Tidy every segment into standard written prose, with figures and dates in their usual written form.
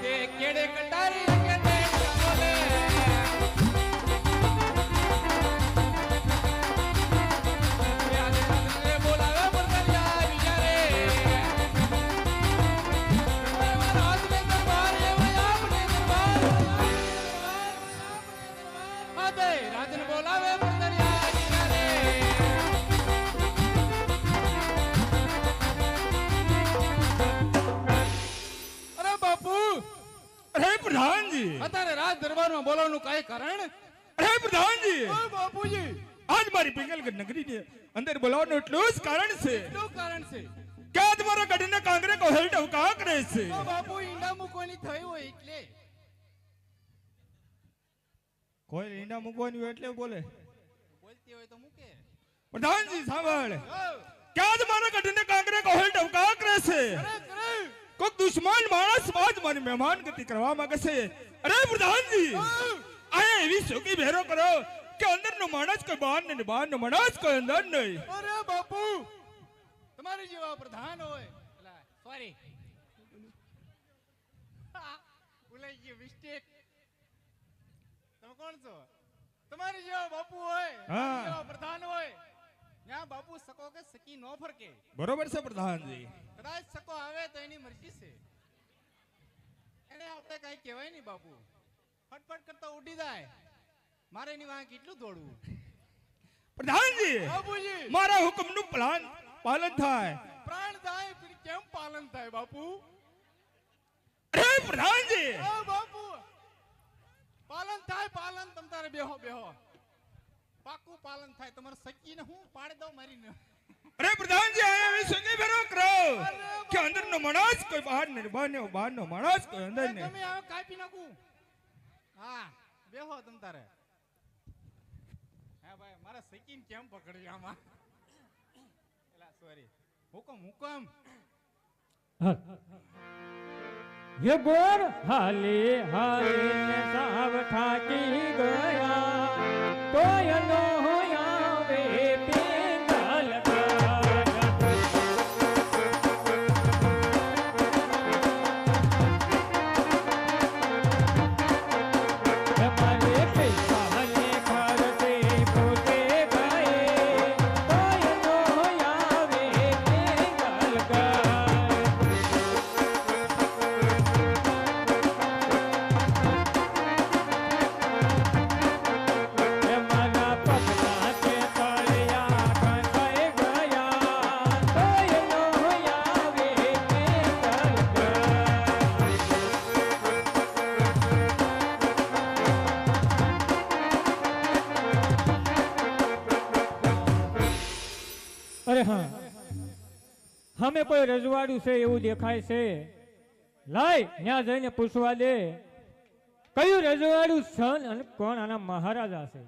તે કેડે કટારી કે તે બોલે અત્યારે રાજ દરબારમાં બોલાવવાનું કઈ કારણ? અરે પ્રધાનજી, ઓ બાપુજી, આજ મારી પિંગલગઢ નગરીની અંદર બોલાવવાનું એટલું જ કારણ છે શું કારણ છે? કે આજ મારા ગઢના કાંગરે કો હેલ્ટ કા કરે છે. ઓ બાપુ, ઈંડા મૂકવાની થઈ હોય એટલે કોઈ ઈંડા મૂકવાની હોય એટલે બોલે. બોલતી હોય તો મૂકે. પ્રધાનજી સાંભળ, ઓ કે આજ મારા ગઢના કાંગરે કો હેલ્ટ કા કરે છે. કરે કોક દુશ્મન માણસ બાદ મારી મહેમાન ગતિ કરવા માંગે છે. અરે પ્રધાનજી, આ એવી સોકી ભેરો કરો કે અંદરનો માણસ કોઈ બહાર ને બહારનો માણસ કોઈ અંદર નહીં. અરે બાપુ, તમારી જેવા પ્રધાન હોય, સોરી ભૂલાઈ ગયું, મિસ્ટેક. તમે કોણ છો? તમારી જેવા બાપુ હોય, તમારી જેવા પ્રધાન હોય, ત્યાં બાપુ સકો કે સકી નો ફરકે. બરોબર છે પ્રધાનજી. કદાચ સકો આવે તો એની મરજી છે, એને આપણે કઈ કહેવાય નહીં બાપુ. ફટફટ કરતા ઉડી જાય, મારે એની વાંહે કેટલું દોડવું. પ્રધાનજી, બાપુજી, મારા હુકમનું પાલન થાય. પ્રાણ જાય પણ કેમ પાલન થાય બાપુ? અરે પ્રધાનજી, ઓ બાપુ, પાલન થાય, પાલન. તમ તારે બેહો બેહો, પાકું પાલન થાય. તમારે સકીને હું પાડી દઉં મારીને. અરે પ્રધાનજી, આ એવી સોકી ભેરો કરો કે અંદરનો માણસ કોઈ બહાર ને બહારનો માણસ કોઈ અંદર ને. તમે હવે કાપી નાખું. હા, બેહો તમ તારે. હા ભાઈ, મારા સકીને કેમ પકડી આમાં? એલા સોરી, હુકમ હુકમ. ये गोर हाले हाले साव ठाकी गया तो यनो होया वे पिंगल हमारे पैसा हले खाते पोते गए तो यनो होया वे पिंगल અરે હા, અમે કોઈ રજવાડું છે એવું દેખાય છે. લાય ત્યાં જઈને પૂછવા દે કયું રજવાડું સન અને કોણ આના મહારાજા છે.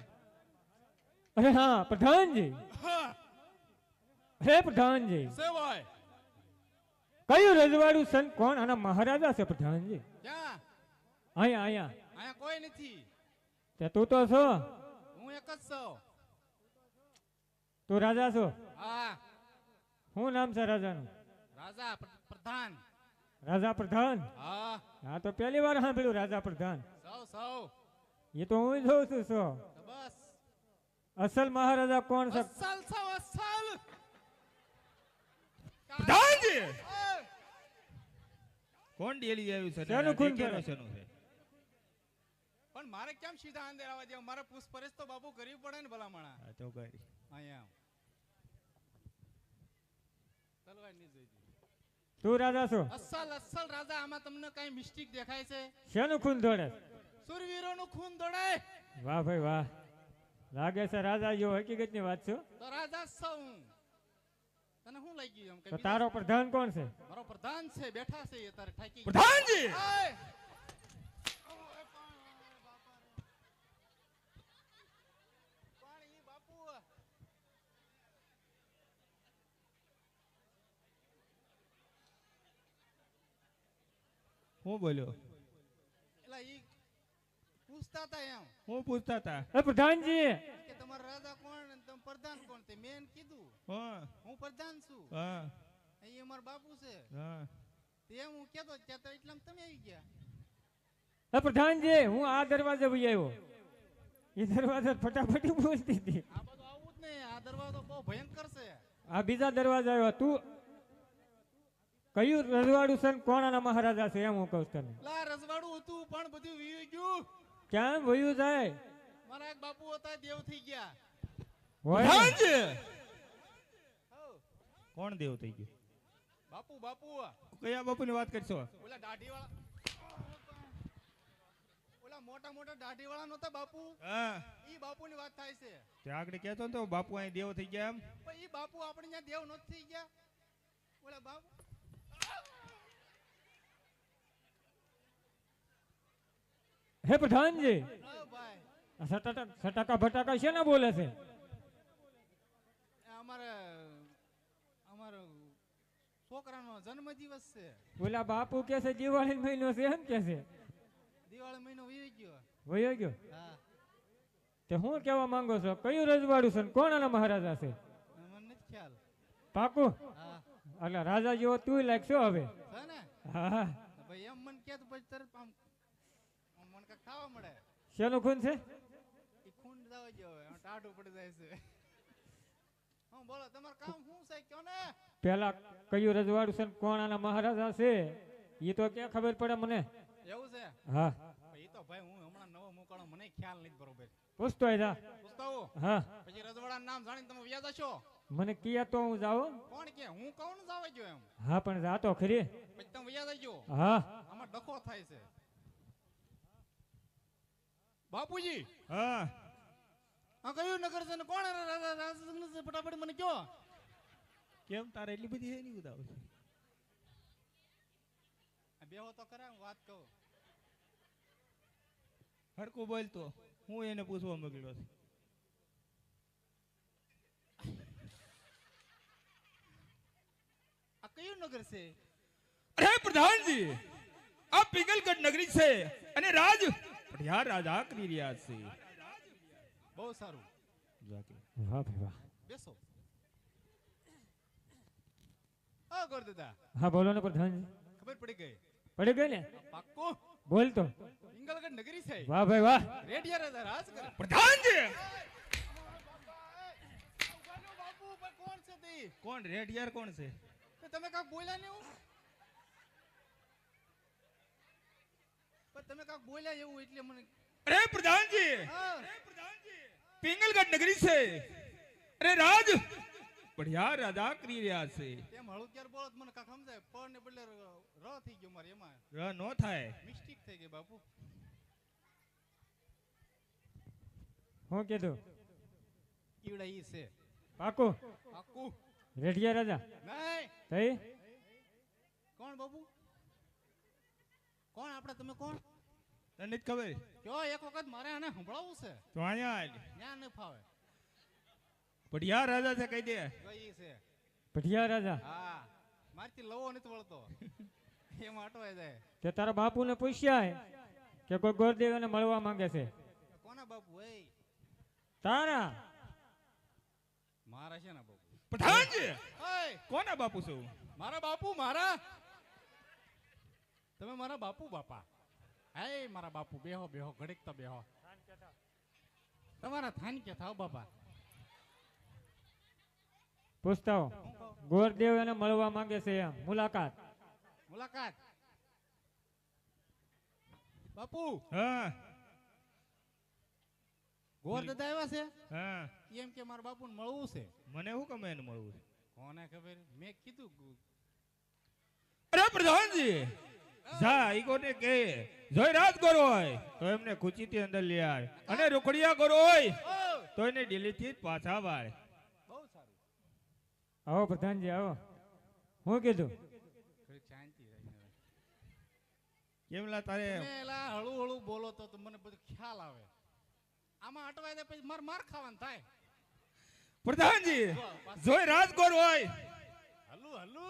અરે હા પ્રધાનજી, અરે પ્રધાનજી, સેવાય કયું રજવાડું સન કોણ આના મહારાજા છે પ્રધાનજી? ક્યાં? અહીંયા અહીંયા. અહીંયા કોઈ નથી. તે તું તો છો, હું એક જ છું. તું રાજા છો? હા, શું નામ છે રાજાનું? રાજા પ્રધાન. રાજા પ્રધાન? હા, હા, તો પહેલી વાર સાંભળ્યું રાજા પ્રધાન. સૌ એ તો હું જોઉં છું. તો બસ અસલ મહારાજા કોણ છે? અસલ સૌ અસલ. પ્રધાનજી, એ, કોણ ડેલી આવ્યું છે? શેનું ખૂન કરે? શેનું છે? પણ મારે કેમ સીધા અંદર આવવા દેવા? મારે પૂછપરછ તો બાપુ કરવી પડે ને ભલામણા. આ તો કરી. અહીંયા તલવાર ની જોઈતી. તું રાજા છો? અસલ અસલ રાજા. આમાં તમને કઈ મિસ્ટેક દેખાય છે? શેનું ખૂન દોડે? સુરવીરોનું ખૂન દોડાય. વાહ ભાઈ વાહ, લાગે છે રાજા જેવો હકીકતની વાત છે. તો રાજા સૌ હું. તને શું લાગી એમ? તો તારો પ્રધાન કોણ છે? મારો પ્રધાન છે, બેઠા છે એ તારે ઠાકી. પ્રધાનજી, આય! પાણી બાપુ. હું બોલ્યો? એલા ઈ પૂછતા હતા એમ હું પૂછતા હતા. એ પ્રધાનજી, કે તમારા રાજા કોણ અને તમે પ્રધાન કોણ? તે મેં કીધું હા હું પ્રધાન છું. હા અહીં અમારા બાપુ છે. હા. તે હું કેતો ત્યાં તો એટલામાં તમે આવી ગયા. પ્રધાનજી હું આ દરવાજે વહી આવ્યો એ દરવાજા ફટાફટી બોલતી હતી આ બધું આવું જ નહીં, આ દરવાજો બહુ ભયંકર છે. આ બીજા દરવાજા આવ્યો તું કયું રજવાડું છે ને કોણાના મહારાજા છે એમ હું કહું છું તને લા રજવાડું હતું પણ બધું વીવી ગયું. ક્યાં વયું જાય મારા એક બાપુ હતા, દેવ થઈ ગયા. હોય ને? પ્રધાનજી હઉ, કોણ દેવ થઈ ગયું? બાપુ બાપુ કયા બાપુની વાત કરશો? ઓલા દાઢી વાળા, ઓલા મોટા મોટા દાઢી વાળા નહોતા બાપુ, હા ઈ બાપુની વાત થાય છે. તે આગળ કહેતો ને તો બાપુ અહીં દેવ થઈ ગયા એમ. પણ ઈ બાપુ આપણે ત્યાં દેવ નથી થઈ ગયા. ઓલા બાપુ હે પ્રધાનજી હા ભાઈ, આ સટાકા ભટાકા છે ને બોલે છે અમારે અમારો છોકરાનો જન્મદિવસ છે. ઓલા બાપુ કે છે દિવાળી મહિનો છે એમ કે છે દિવાળી મહિનો વીવી ગયો. વયો ગયો હા, તે હું કેવા માંગો છો કયું રજવાડું છે ને કોણાના મહારાજા છે મને નથી ખ્યાલ. પાકું હા એટલે રાજા જેવો તું લાગશો હવે છે ને, હા ભાઈ એમ મને કે તો પછી તરત આમ આમ મને કાંઈક ખાવા મળે. શેનું ખૂન છે ઈ ખૂન દાવા જેવો હવે, આમ ટાઢું પડી જાય છે. હા બોલો, તમારું કામ શું છે કયો ને. પેલા કયું રજવાડું છે ને કોણાના મહારાજા છે એ તો ક્યાં ખબર પડે મને એવું છે? હા ઈ તો ભાઈ હું હમણાં નવો મુકાણો, મને ખ્યાલ નથી બરોબર. પૂછતો હોય જા પૂછતા હા પછી રજવાડાનું નામ જાણીને તમે વ્યાજ હશો. મને કિયા તો હું જાઉં કોણ કે હું કહું ને જાવા ગયો એમ, હા પણ જાતો ખરી પછી તમે વ્યાજ આવજો. હા આમાં ડખો થાય છે. બાપુજી હા આ કયું નગર છે ને કોણ રાજા છે? ફટાફટ મને કયો. કેમ તારે એટલી બધી છે નહીં ઉદાવ? આ બેહો તો ખરા, હું વાત કહું. હરકું બોલ તો હું એને પૂછવા મોકલ્યો છું. આ કયું નગર છે? અરે પ્રધાનજી આ પિંગલગઢ નગરી છે અને રાજ પઢિયાર રાજા કરી રહ્યા છે. બહુ સારું, વાહ ભાઈ વાહ બેસો. આ ગોર દાદા, હા બોલો ને પ્રધાનજી ખબર પડી ગઈ? પડી ગઈ ને પાક્કું બોલ તો પિંગલગઢ નગરી છે. વાહ ભાઈ વાહ રેડિયા રાજા રાજ કરે. પ્રધાનજી બાપુ પર કોણ છે તે? કોણ રેડિયાર કોણ છે? તો તમે કાક બોલ્યા નહીં હું? પણ તમે કાક બોલ્યા એવું એટલે મને. અરે પ્રધાનજી હા, પિંગલગઢ નગરી છે અરે રાજ પઢિયાર રાજા કરી રહ્યા છે. તેમ હળું ક્યારે બોલો તો મને કાક સમજાય. પણ ને બદલે ર થઈ ગયો મારે, એમાં ર નો થાય. મિસ્ટેક થઈ ગઈ બાપુ. હું કીધું ઈવડા ઈ છે પાકું પાક્કું. રેડિયા રાજા નહીં, થઈ કોણ બાપુ? કોણ આપણે? તમે કોણ? તને જ ખબર કયો એક વખત મારે આને સંભળાવવું છે, તો અહીંયા આય. ત્યાં ન ફાવે. પઢિયાર રાજા છે કહી દે. કયો ઈ છે? પઢિયા રાજા હા, મારથી લવો નથી વળતો. એમાં અટવાઈ જાય. તે તારા બાપુને પૂછ્યા કે કોઈ ગોરદેવ એને મળવા માંગે છે કોના બાપુ? એ તારા મારા છે ને બાપુ. પ્રધાનજી ઓય, કોના બાપુ છું? મારા બાપુ મારા. તમે મારા બાપુ બાપા. હે મારા બાપુ, બેહો બેહો, ઘડીક તો બેહો. તમારા થાન કે થાવ બાપા. પૂછતા હો ગોરદેવ એને મળવા માંગે છે એમ મુલાકાત મુલાકાત. બાપુ હા ગોર દાદા આવ્યા છે હા એમ કે મારા બાપુને મળવું છે. મને શું ગમે એને મળવું છે? કોને ખબર? મેં કીધું. અરે પ્રધાનજી જા ઈ કોને કે જોઈ રાત કરો હોય તો એમને ખુશીથી અંદર લઈ આવે અને રોકડિયા કરો હોય ઓ, તો એને દિલ્હીથી જ પાછા વાળે. બહુ સારું. આવો પ્રધાનજી આવો હું કીધું થોડીક શાંતિ રહીને. કેમલા તારે તમે એલા હળું હળું બોલો તો મને બધું ખ્યાલ આવે. આમાં અટવાય દે પછી માર ખાવાનું થાય. પ્રધાનજી જોઈ રાત કરો હોય હલુ હલુ.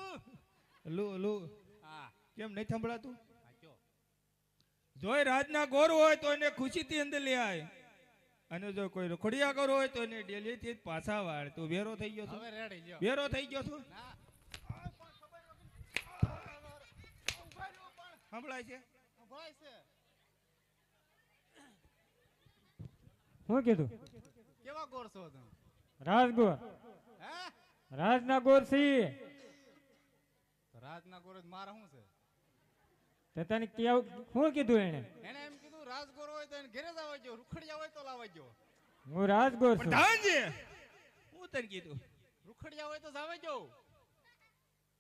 હલુ હલુ હા કેમ નહીં સંભળાતું? હા કયો. જોઈ રાજના ગોર હોય તો એને ખુશીથી અંદર લઈ આવે અને જો કોઈ રખડિયા કરો હોય તો એને દિલ્હીથી જ પાછા વાળે. તું વેરો થઈ ગયો છું? હવે રેડી જો. વેરો થઈ ગયો છું? ના સંભળાય છે? ભાઈ છે. શું કીધું? કેવા ગોર છો તમે? રાજગોર. હે? રાજના ગોર સી. તો રાજના ગોર જ મારા શું છે? તે તને કેવું શું કીધું એને? એને એમ કીધું રાજગોર હોય તો એને ઘરે જ આવજો, રૂખડિયા હોય તો લાવજો. હું રાજગોર છું. પ્રધાનજી હું તને કીધું રૂખડિયા હોય તો જાવજો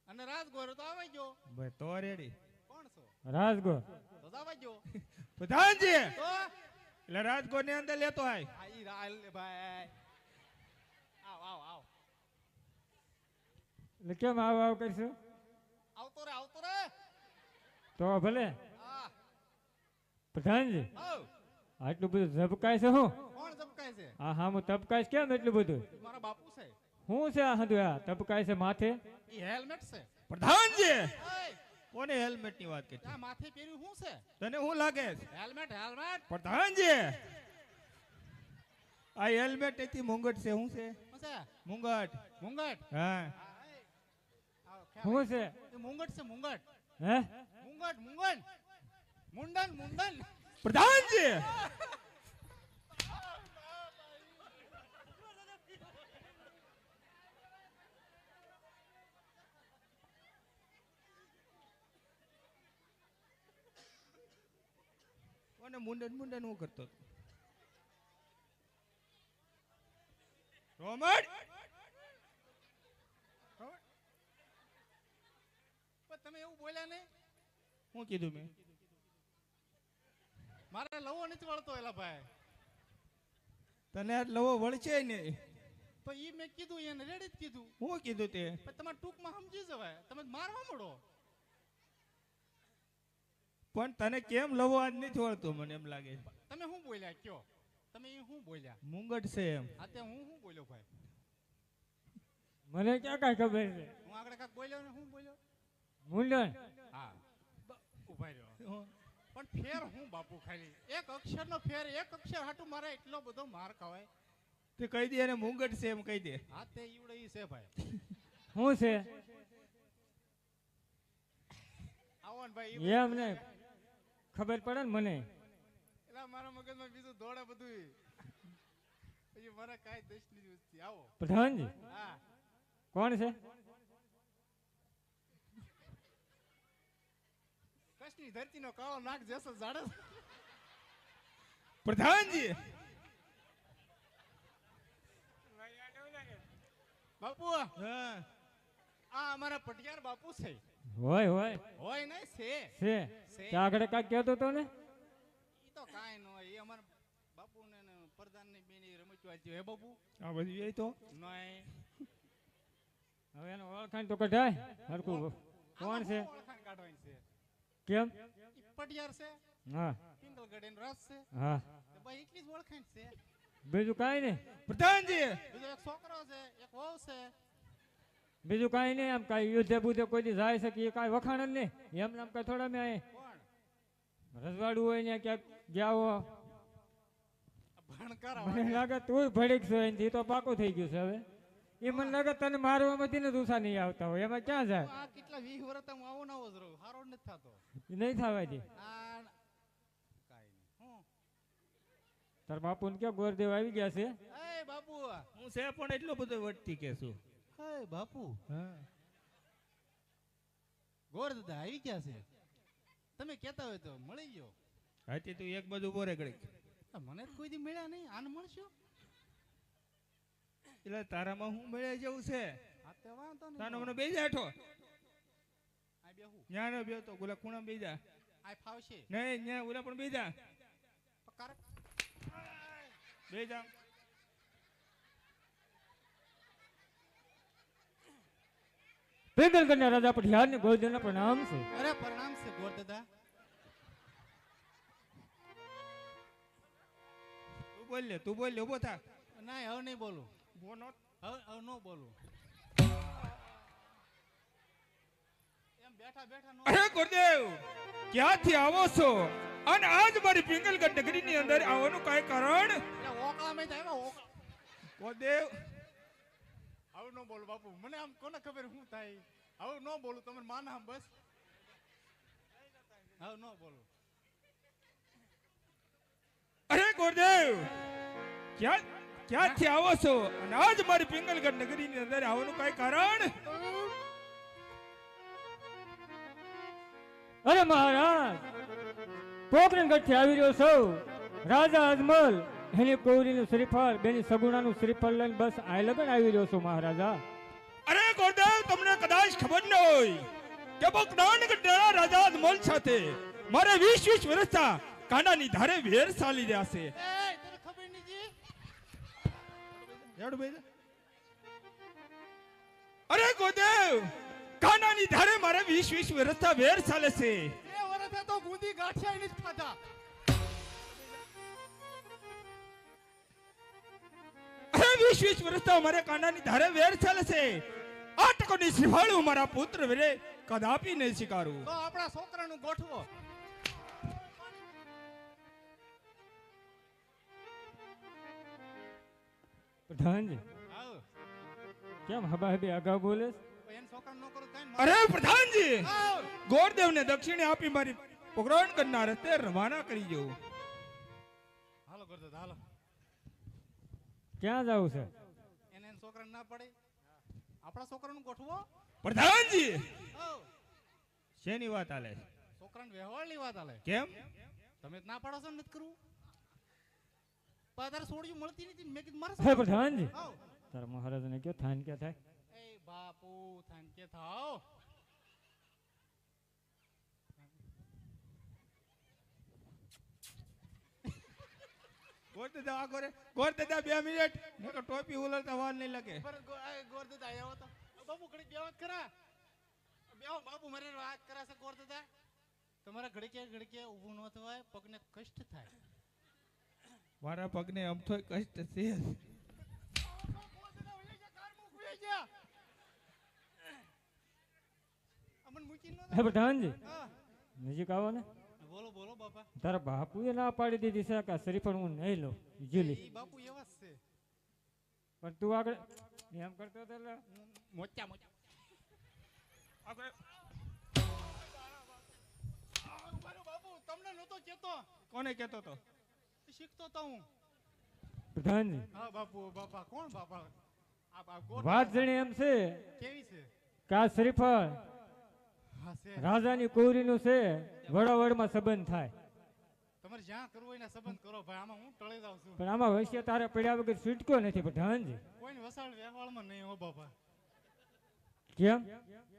અને રાજગોર હોય તો આવજો. ભાઈ તો રેડી કોણ છો? રાજગોર. તો જાવજો. પ્રધાનજી તો એટલે રાજકોટ ની અંદર લેતો આય આ ઈ રાલ ને ભાઈ. આવ આવ આવ. એટલે કેમ આવ કરશું? આવતો રે આવતો રે. તો ભલે. આ પ્રધાનજી આવ. આટલું બધું ઝબકાય છે હું? કોણ ઝબકાય છે? હા હું તબકાઈશ કેમ એટલું બધું? મારા બાપુ છે. શું છે આ હદું આ તબકાય છે માથે? ઈ હેલ્મેટ છે. પ્રધાનજી ઓય કોને હેલ્મેટ ની વાત કરી આ માથે પહેર્યું શું છે? તને શું લાગે છે? Helmet helmet. પ્રધાનજી આ હેલ્મેટ એથી મુંગટ છે શું છે? શું છે? મુંગટ મુંગટ. હા આવ ખ્યાલ શું છે? એ મુંગટ છે મુંગટ. હે? મુંગટ મુંગન. મુંડન મુંડન. પ્રધાનજી કોને મુંડન મુંડન હું કરતો હતો? રોમડ પણ તમે એવું બોલ્યા નહીં. શું કીધું મેં? મારે લવો નથી વળતો એલા ભાઈ. તને આ લવો વળશે ને? તો ઈ મેં કીધું એને રેડી જ કીધું. શું કીધું તે? પણ તમારે ટૂંકમાં સમજી જવાય. તમે મારવા મળો. પણ તને કેમ લવો આજ નથી વળતો મને એમ લાગે છે. તમે શું બોલ્યા કયો? તમે ઈ શું બોલ્યા? મુંગટ છે એમ. આ તે હું શું બોલ્યો ભાઈ? મને ક્યાં કાંઈ ખબર છે? હું આગળ કાંઈક બોલ્યો ને શું બોલ્યો? મુંડન. હા ઉભા રહ્યો. પણ ફેર હું બાપુ ખાલી એક અક્ષરનો ફેર, એક અક્ષર હાટું મારે એટલો બધો માર ખાવાય. તે કહી દે એને મુંગટ છે એમ કહી દે. હા તે ઈવડે ઈ છે ભાઈ. શું છે? આવો ને ભાઈ. એમ ને ખબર પડે ને મને. એલા મારા મગજમાં બીજું દોડે બધું. પછી મારા કાંઈ દશ ની વસ્તી. આવો પ્રધાનજી હા. કોણ છે? કચ્છની ધરતીનો કાળો નાક જેસો જાડે. પ્રધાનજી બાપુ હા આ અમારા પટિયાર બાપુ છે. હોય હોય હોય નહીં છે. છે. ત્યાં આગળ કાંઈક કહેતો તો ને? ઈ તો કાંઈ ન હોય. એ અમારા બાપુ ને પ્રધાન ની બેની રમચવા હે બાપુ. આ બધું એ તો નહીં. હવે એનો ઓળખાણ તો કઢાય હરકું. કોણ છે? આમાં ઓળખાણ કાઢવાની છે. કેમ? ઈ પટિયાર છે. હા પિંગલગઢ એનો રસ છે. હા તો ભાઈ એટલી જ ઓળખાણ છે. બીજું કાંઈ નહીં. પ્રધાનજી બીજો એક છોકરો છે, એક વહુ છે. બીજું કાંઈ નહીં. આમ કાંઈ યુદ્ધે બુદ્ધે કોઈ દી જાય છે કે એ કાંઈ વખાણ જ નહીં. એમ નામ કાંઈ થોડા મેં અહીં કોણ? રજવાડું હોય ને ક્યાંક ગયા હો. આ ભણકાર મને લાગે તું ભડીક છો એનાથી તો પાકું થઈ ગયું છે હવે. એ મને લાગે તને મારવામાંથી ને દુસા નહીં આવતા હોય. એમાં ક્યાં જાય? આ કેટલા 20 વર્ષ હું આવો નવો જ રહું. હારો નથી થતો. એ નહીં થવા દે. આ કાઈ નહીં. હું તાર બાપુ ને ક્યાં ગોરદેવ આવી ગયા છે? એ બાપુ. હું છે પણ એટલો બધો વટતી કે છું. હે બાપુ. હા ગોર દાદા આવી ગયા છે. તમે કહેતા હોય તો મળી ગયો. હાથી તું એક બાજુ બોરે ઘડીક. આ મને જ કોઈ દી મળ્યા નહીં. આને મળશો? એટલે તારામાં હું મળ્યા જેવું છે? હા તે વાંધો નહીં. તાનો મને બેજા હેઠો આ બેહું. ન્યા નો બેહતો ગુલા ખૂણા બેજા આ ફાવશે. નહીં ન્યા ઓલા પણ બેજા પકાર. બેજા પિંગલગઢના રાજા પટિયારને ગોરદેવના પ્રણામ છે. અરે પ્રણામ છે ગોર દાદા. તું બોલ લે ઉભો થા. ના હવે નહીં બોલું. બોનો હવે ન બોલું. એમ બેઠા બેઠા નો. અરે ગુરુદેવ ક્યાંથી આવો છો અને આજ મારી પિંગલગઢ નગરીની અંદર આવવાનું કાંઈ કારણ? એટલે ઓકળામાં જ આવ્યા ઓકળા. ગુરુદેવ હવે ન બોલું બાપુ. મને આમ કોને ખબર શું થાય. હવે ન બોલું. તમે માન આમ બસ. હવે ન બોલું. અરે ગુરુદેવ ક્યાંથી આવો છો અને આજ મારી પિંગલગઢ નગરીની અંદર આવવાનું કઈ કારણ? અરે મહારાજ, પોકરણગઢથી આવી રહ્યો છું. રાજા અજમલ એની કૌરીનું શ્રીફળ, બેની સગુણાનું શ્રીફળ લઈને બસ આ લગન આવી રહ્યો છું મહારાજા. અરે ગોરદેવ, તમને કદાચ ખબર ન હોય કે પોકરણગઢના રાજા અજમલ સાથે મારે 20 વર્ષથી કાંડાની ધારે વેર ચાલી રહ્યા છે. તને ખબર નથી? અરે ગોરદેવ, કાંડાની ધારે મારે 20 વર્ષથી વેર ચાલે છે. એ વરસે તો ગુંદી ગાંઠિયા નથી ખાધા. અરે 20 વર્ષથી મારે કાંડાની ધારે વેર ચાલે છે. આ ટકોની શ્રીફળ હું મારા પુત્ર વેરે કદાપી નહીં સ્વીકારું. તો આપણા છોકરાનું ગોઠવો. પ્રધાનજી, આવ. કેમ હબાહબી અગાઉ બોલે છે? એને છોકરાનું ન કરું કાંઈ અરે પ્રધાનજી, આવ. ગોરદેવને દક્ષિણે આપી મારી પોકરણગઢના રસ્તે રવાના કરી જો. હાલો કરતો તો હાલો. ક્યાં જવું છે? એને છોકરાને ના પડે. આપણા છોકરાનું ગોઠવો. પ્રધાનજી, આવ. શેની વાત આલે? છોકરાને વ્યવહારની વાત આલે. કેમ? તમે જ ના પાડો છો ને નથી કરવું. પણ તારે છોડ્યું મળતી નથી. મેં કીધું મારે હે પ્રધાનજી, આવ. તારા મહારાજને કયો થાન ક્યાં થાય? એ બાપુ થાનકે થાવ. ગોરદાદા આ ગોરે, ગોરદાદા 2 મિનિટ, નકર ટોપી ઉલરતા વાર નહીં લાગે. ગોરદાદા આવ્યો હતો. બાપુ ઘડી બે વાત કરા. બેહો બાપુ મારે વાત કરા છે ગોરદાદા. તમારા ઘડીકે ઊભું ન થવાય, પગને કષ્ટ થાય. મારા પગને આમ તો કષ્ટ છે. હે પ્રધાનજી, હા. નજીક આવો ને. બોલો બોલો બાપા. તારા બાપુએ ના પાડી દીધી છે કે આ શ્રીફળ હું નહીં લઉં, જીલી. ઈ બાપુ એવા જ છે. પણ તું આગળ એમ કરતો હતો એટલે મોચા મોચા. બાપુ તમને નતો કેતો. કોને કહેતો તો? શીખતો તો હું. પ્રધાનજી, હા બાપુ બાપા કોણ બાપા? આ ગોળ વાત જણી એમ છે કેવી છે? કે આ શ્રીફળ હા છે. રાજાની કૌરીનું છે, વડોવડમાં સંબંધ થાય. તમારે જ્યાં કરવું હોય ને સંબંધ કરો ભાઈ. આમાં હું ટળી જાઉં છું. પણ આમાં વૈશ્ય તારે પડ્યા વગર છૂટક્યો નથી પ્રધાનજી. કોઈને વસાડ વ્યવહારમાં નહીં હો બાપા. કેમ?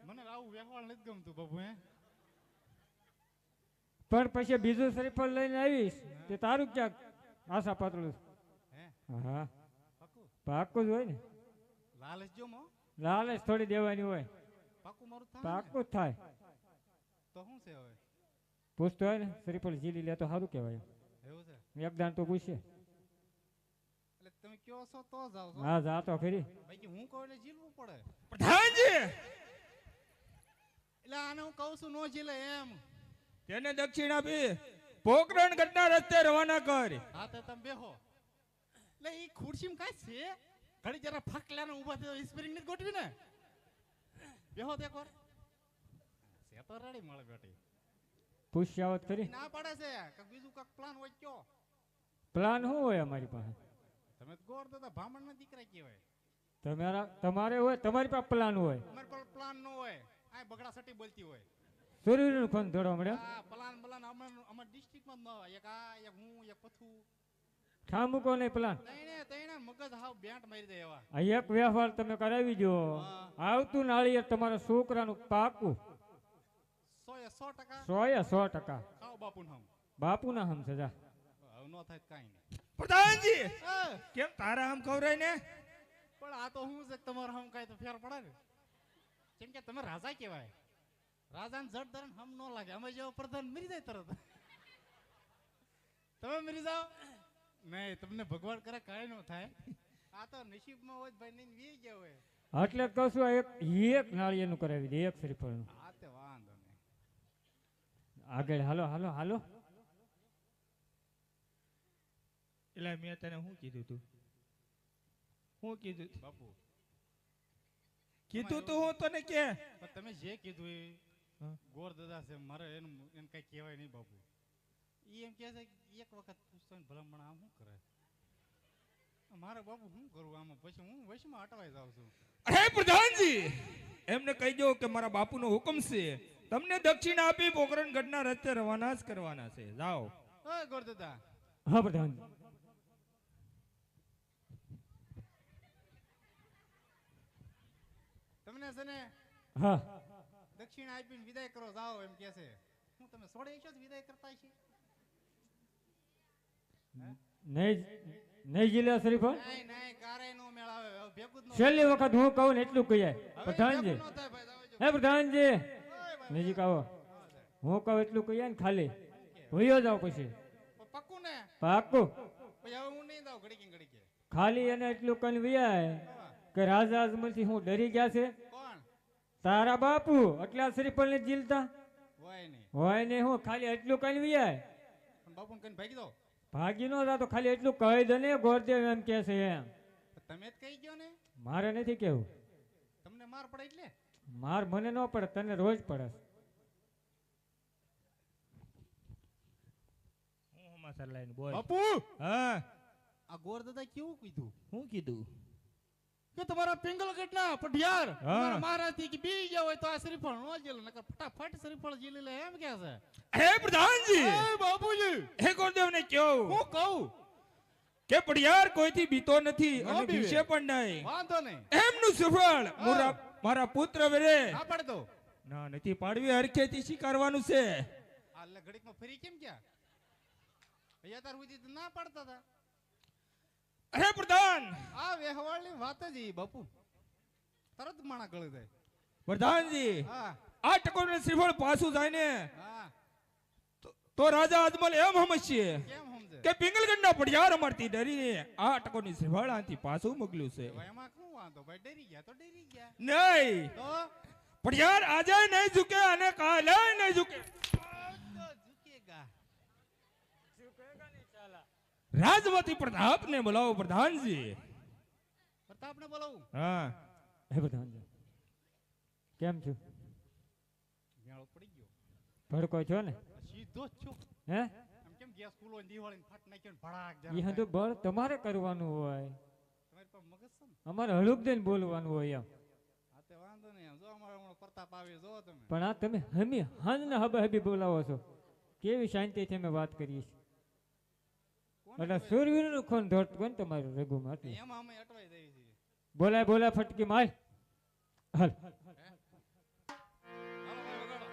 મને આવું વ્યવહાર નથી ગમતું બાપુ. હે પણ પછી બીજું શ્રીફળ લઈને આવીશ તે તારું ક્યાંક આશા પાતળું. હે હા, પાકું પાકું જ હોય ને. લાલચ જો મો. લાલચ થોડી દેવાની હોય, પાકું મારું થાય ને? પાકું જ થાય. તો શું છે હવે? પૂછતો હોય ને શ્રીફળ ઝીલી લે તો સારું કહેવાય. એવું છે એકદાન તો પૂછે. એટલે તમે કયો છો તો જાવ છો. હા, જા તો ખરી. બાકી હું કહું એટલે ઝીલવું પડે. પ્રધાનજી, એટલે આને હું કહું છું નો ઝીલે એમ. તેને દક્ષિણ આપી પોકરણગઢના રસ્તે રવાના કર. હા તો તમે બેહો. એટલે ઈ ખુરશીમાં કાંઈ છે? ઘડી જરા ફાકલાને ઊભા થયો સ્પ્રિંગ ને ગોઠવી ને. બેહો તે કોર. છે તો રેડી મળે બેટી. પૂછ્યા આવત ખરી. ના પાડે છે કે બીજું કાક પ્લાન હોય કયો? પ્લાન શું હોય અમારી પાસે? તમે તો ગોર દાદા બ્રાહ્મણના દીકરા કહેવાય. તમારે હોય, તમારી પાસે પ્લાન હોય. અમારે કોઈ પ્લાન ન હોય. આ બગડા સટી બોલતી હોય. સૂર્યનું ખોન ધોડવા મળ્યા. આ પ્લાન અમારા ડિસ્ટ્રિક્ટમાં જ ન હોય. એક આ એક હું એક પથું. ઠા મૂકો નહીં પ્લાન. તઈને મગજ હાવ બેન્ટ મારી દે એવા. આ એક વ્યવહાર તમે કરાવી દો, આવતું નાળિયેર તમારા છોકરાનું પાકું. 100% 100% ખાઓ બાપુને હમ. બાપુના હમ સજા. હવે નો થાય તો કાંઈ નહીં. પ્રધાનજી, હા, કેમ તારા આમ ખવરાય ને? પણ આ તો હું છે તમારે હમ કાંઈ તો ફેર પડે ને. કેમ કે તમે રાજા કહેવાય. રાજાને જડ ધરણ હમ ન લાગે. અમે જેવો પ્રધાન મરી જાય તરત. તમે મરી જાઓ નહીં, તમને ભગવાન કરે કાંઈ ન થાય. આ તો નસીબમાં હોય જ ભાઈ નહીં વી ગયા હોય. એટલે જ કહું છું આ એક નાળિયેરનું કરાવી દે, એક શ્રીફળનું. આ તે વાંધો નહીં. આગળ હાલો હાલો હાલો. એટલે મેં તને શું કીધું તું? શું કીધું બાપુ કીધું તું હું તને કે? પણ તમે જે કીધું એ હા. ગોર દાદા છે મારે એનું એને કઈ કહેવાય નહીં બાપુ. ઈ એમ કહે છે કે એક વખત પૂછતો ને ભલામણ આમ શું કરે. મારે બાપુ શું કરું આમાં? પછી હું વશમાં અટવાઈ જાઉં છું. અરે પ્રધાનજી, એમને કહી દો કે મારા બાપુનો હુકમ છે, તમને દક્ષિણા આપી પોકરણગઢના રસ્તે રવાના જ કરવાના છે. જાઓ. ઓય ગોરદાદા, હા પ્રધાનજી. તમને છે ને હા દક્ષિણા આપીને વિદાય કરો જાઓ એમ કે છે. હું તમે સોડે છો જ વિદાય કરતા છે? નહીં નહીં જીલ્યા શરીફ નહીં નહીં કારે નો મેળ આવે. હવે ભેગું જ ન છેલ્લી વખત હું કહું ને એટલું કહીએ હવે પ્રધાનજી. ભેગું ન થાય ભાઈ, જાઓ જો. હે પ્રધાનજી, ઓય ભાઈ, નજીક આવો. હા, સાહેબ. હું કહું એટલું કહીએ ને ખાલી ભૂયો જાવ પછી પક્કું ને? પાકું. પછી હવે હું નહીં જાઉં ઘડીકે. ખાલી એને એટલું કઈ વિયાય કે રાજા અજમલથી હું ડરી ગયા છે. કોણ? તારા બાપુ એટલા શ્રીફળ ને જીલતા હોય નહીં. હોય ને હું ખાલી એટલું કઈ વિયાય પણ બાપુને કઈને ભાગી દો. ભાગી નો જાતો, ખાલી એટલું કહી દે ને ગોરદેવ એમ કે છે એમ. તમે જ કહી ગયો ને. મારે નથી કેવું. તમને માર પડે એટલે માર મને ન પડે, તને રોજ પડે. હું સમાચાર લઈને બોલ. બાપુ હા, આ ગોરદાદા કેવું કીધું શું કીધું? કે તમારા પિંગલગઢના પઢિયાર હા. તમારા મહારાજથી કે બી ગયા હોય તો આ શ્રીફળ નો જીલે, નકર ફટાફટ શ્રીફળ જીલી લે એમ કે છે. હે પ્રધાનજી, એ બાપુજી, હે ગોરદેવને કહો હું કહું કે પડિયાર કોઈથી બીતો નથી ન અને બીવે. બીશે પણ નહીં. વાંધો નહીં. એમનું સફળ મારા પુત્ર વેરે ના પડે તો ના નથી પાડવી, હરખેથી સ્વીકારવાનું છે. આ લે ઘડીકમાં ફરી કેમ ગયા? અહીંયા તાર સુધી તો ના પાડતા હતા. અરે પ્રધાન, આ વેહવાળની વાત જ ઈ બાપુ તરત માણા ગળી જાય. પ્રધાનજી, હા આ ટકોરને શ્રીફળ પાછું જાય ને હા, તો રાજા અજમલ એમ સમજશે કેમ સમજે? કે પિંગલગઢના પડિયાર અમારથી ડરીને આ ટકોરની શ્રીફળ આથી પાછું મોકલ્યું છે. હવે એમાં શું વાંધો ભાઈ? ડરી ગયા તો ડરી ગયા. નહીં, તો પડિયાર આજે નહીં ઝુકે અને કાલે નહીં ઝુકે. તો ઝુકેગા. રાજવતી પ્રતાપને બોલાવો પ્રધાનજી. પ્રતાપને બોલાવું. હા, હે પ્રધાનજી, કેમ છું? મેળો પડી ગયો. ભડકો છો ને? સીધો જ છો. હે આમ કેમ ગેસ ફૂલો ને દિવાળી ફાટ નાખ્યો ને ભડાક ઈ જરા હંધું બળ તમારે કરવાનું હોય, તમારી પાસે મગજ છે ને? અમારે હળુક દઈને બોલવાનું હોય એમ. હા તે વાંધો નહીં. જો અમારે હમણાં પ્રતાપ આવે જો તમે. પણ આ તમે હમી હંજ ને હબે હબી બોલાવો છો, કેવી શાંતિથી અમે વાત કરીએ છીએ. કોણ એટલે અટવાય? સૂરવીરનું ખૂન ધોટ કોણ તમારું રઘુમાં એટલે એમાં અમે અટવાઈ જઈએ છીએ. બોલાય ફટકી માર હાલ. હાલો ભાઈ વગાડો.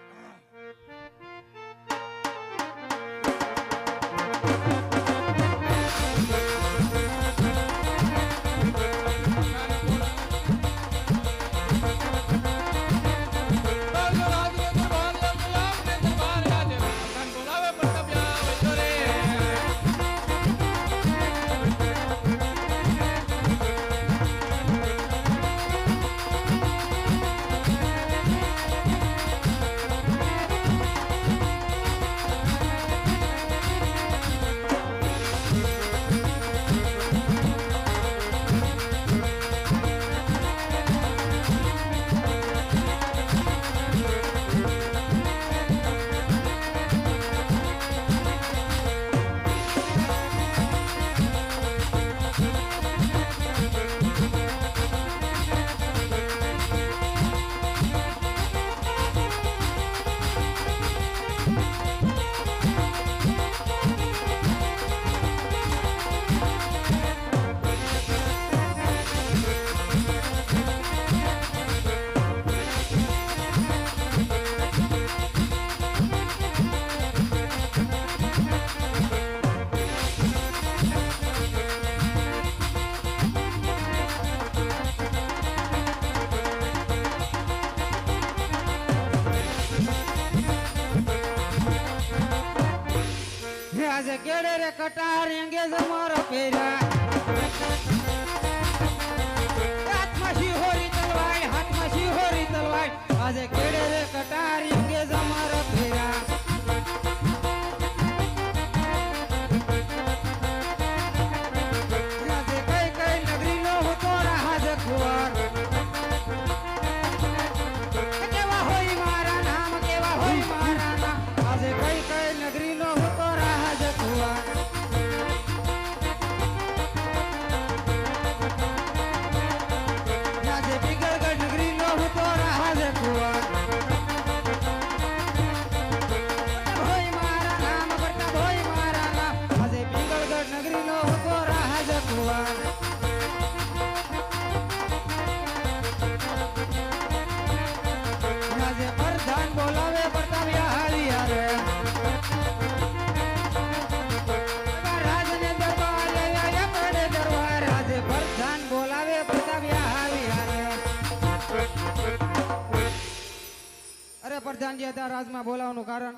આજે કેડે રે કટાર અંગેજ મારો ફેરા હાથમાં શિહોરી તલવાઈ આજે કેડે રે કટાર અંગેજ મારો ફેરા આજે કઈ નગરી નો હતો રાજ કુંવર કેવા હોય મારા નામ આજે કઈ નગરી નો હતો રાજ કુંવર કે હતા રાજમાં બોલાવવાનું કારણ?